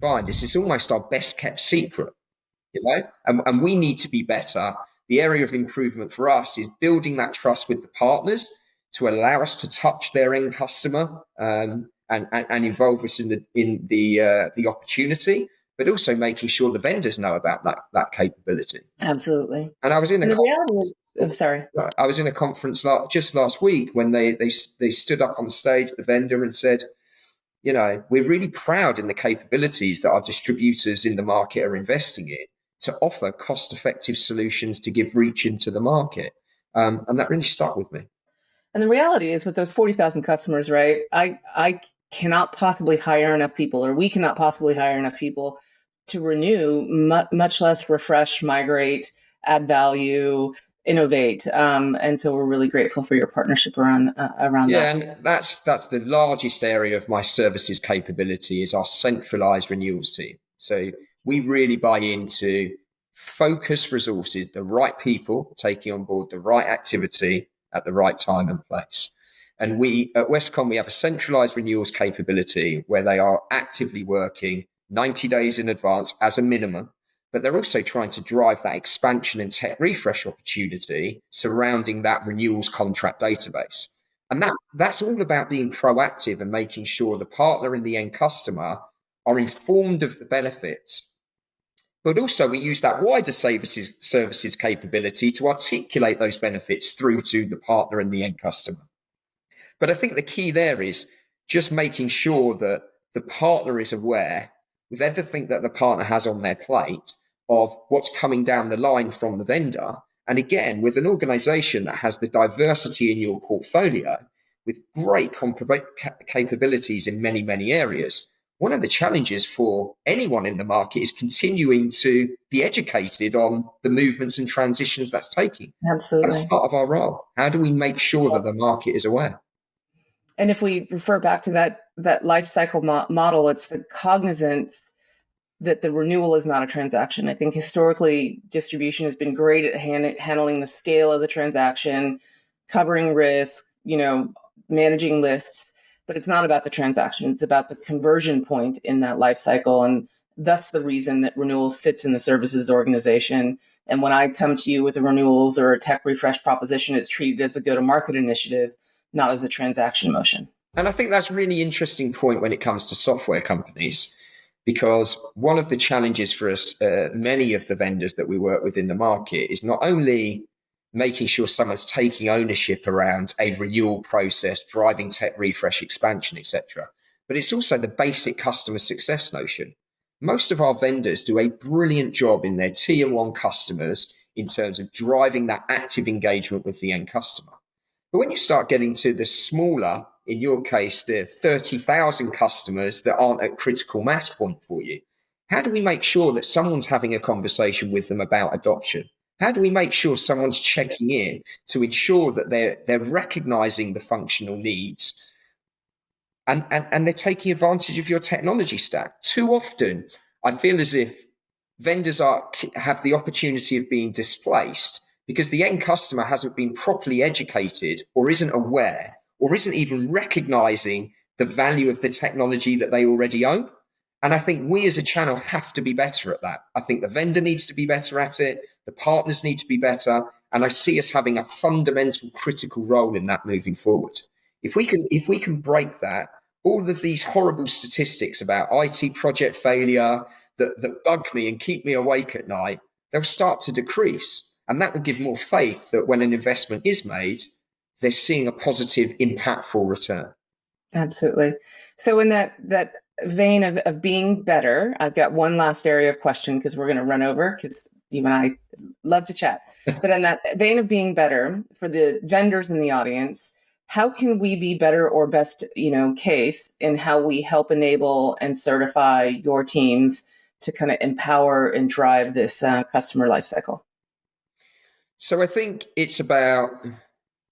find is it's almost our best kept secret, and we need to be better. The area of improvement for us is building that trust with the partners to allow us to touch their end customer, and involve us in the opportunity, but also making sure the vendors know about that capability. Absolutely. And I was in I was in a conference just last week when they stood up on stage, the vendor, and said, we're really proud in the capabilities that our distributors in the market are investing in to offer cost-effective solutions to give reach into the market. And that really stuck with me. And the reality is with those 40,000 customers, right, I cannot possibly hire enough people, or we cannot possibly hire enough people to renew, much less refresh, migrate, add value, innovate. And so we're really grateful for your partnership around that. And that's the largest area of my services capability is our centralized renewals team. So we really buy into focused resources, the right people taking on board the right activity at the right time and place. And we at Westcon, we have a centralized renewals capability where they are actively working 90 days in advance as a minimum, but they're also trying to drive that expansion and tech refresh opportunity surrounding that renewals contract database. And that's all about being proactive and making sure the partner and the end customer are informed of the benefits. But also we use that wider services capability to articulate those benefits through to the partner and the end customer. But I think the key there is just making sure that the partner is aware of everything that the partner has on their plate of what's coming down the line from the vendor. And again, with an organization that has the diversity in your portfolio with great capabilities in many, many areas, one of the challenges for anyone in the market is continuing to be educated on the movements and transitions that's taking. Absolutely. That's part of our role. How do we make sure that the market is aware? And if we refer back to that life cycle model, it's the cognizance that the renewal is not a transaction. I think historically, distribution has been great at handling the scale of the transaction, covering risk, managing lists, but it's not about the transaction. It's about the conversion point in that life cycle. And that's the reason that renewals sits in the services organization. And when I come to you with a renewals or a tech refresh proposition, it's treated as a go-to-market initiative, not as a transaction motion. And I think that's a really interesting point when it comes to software companies, because one of the challenges for us, many of the vendors that we work with in the market, is not only making sure someone's taking ownership around a renewal process, driving tech refresh, expansion, etc., but it's also the basic customer success notion. Most of our vendors do a brilliant job in their tier one customers in terms of driving that active engagement with the end customer. But when you start getting to the smaller, in your case, the 30,000 customers that aren't at critical mass point for you, how do we make sure that someone's having a conversation with them about adoption? How do we make sure someone's checking in to ensure that they're recognizing the functional needs and they're taking advantage of your technology stack? Too often, I feel as if vendors have the opportunity of being displaced because the end customer hasn't been properly educated or isn't aware or isn't even recognizing the value of the technology that they already own. And I think we as a channel have to be better at that. I think the vendor needs to be better at it. The partners need to be better. And I see us having a fundamental critical role in that moving forward. If we can break that, all of these horrible statistics about IT project failure that bug me and keep me awake at night, they'll start to decrease. And that will give more faith that when an investment is made, they're seeing a positive, impactful return. Absolutely. So in that vein of being better, I've got one last area of question because we're going to run over because you and I love to chat. But in that vein of being better, for the vendors in the audience, how can we be better or best, case in how we help enable and certify your teams to kind of empower and drive this customer lifecycle? So I think it's about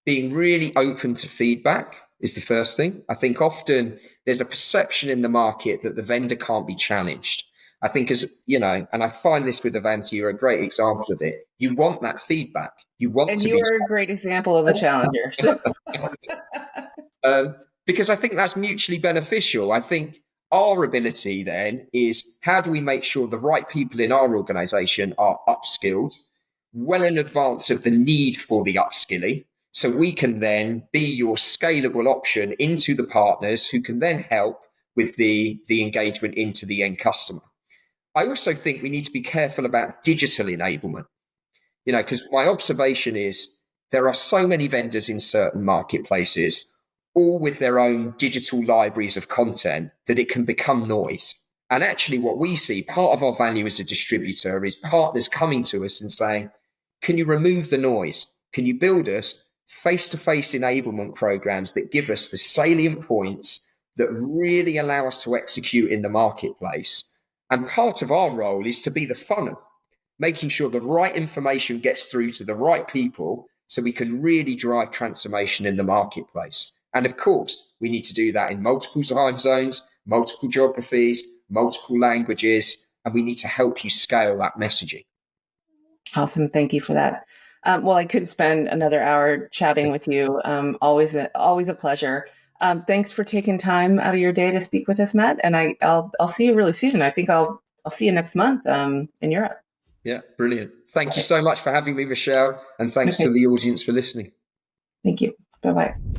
being really open to feedback is the first thing. I think often there's a perception in the market that the vendor can't be challenged. I think and I find this with Ivanti, you're a great example of it. You want that feedback. And you're a great example of a challenger. So. Because I think that's mutually beneficial. I think our ability then is, how do we make sure the right people in our organization are upskilled well in advance of the need for the upskilling, so we can then be your scalable option into the partners who can then help with the engagement into the end customer. I also think we need to be careful about digital enablement, because my observation is there are so many vendors in certain marketplaces, all with their own digital libraries of content, that it can become noise. And actually, what we see, part of our value as a distributor, is partners coming to us and saying, can you remove the noise? Can you build us face-to-face enablement programs that give us the salient points that really allow us to execute in the marketplace? And part of our role is to be the funnel, making sure the right information gets through to the right people so we can really drive transformation in the marketplace. And of course, we need to do that in multiple time zones, multiple geographies, multiple languages, and we need to help you scale that messaging. Awesome. Thank you for that. Well, I could spend another hour chatting with you. Always a pleasure. Thanks for taking time out of your day to speak with us, Matt. And I'll see you really soon. I think I'll see you next month in Europe. Yeah, brilliant. Thank you so much for having me, Michelle. And thanks to the audience for listening. Thank you. Bye-bye.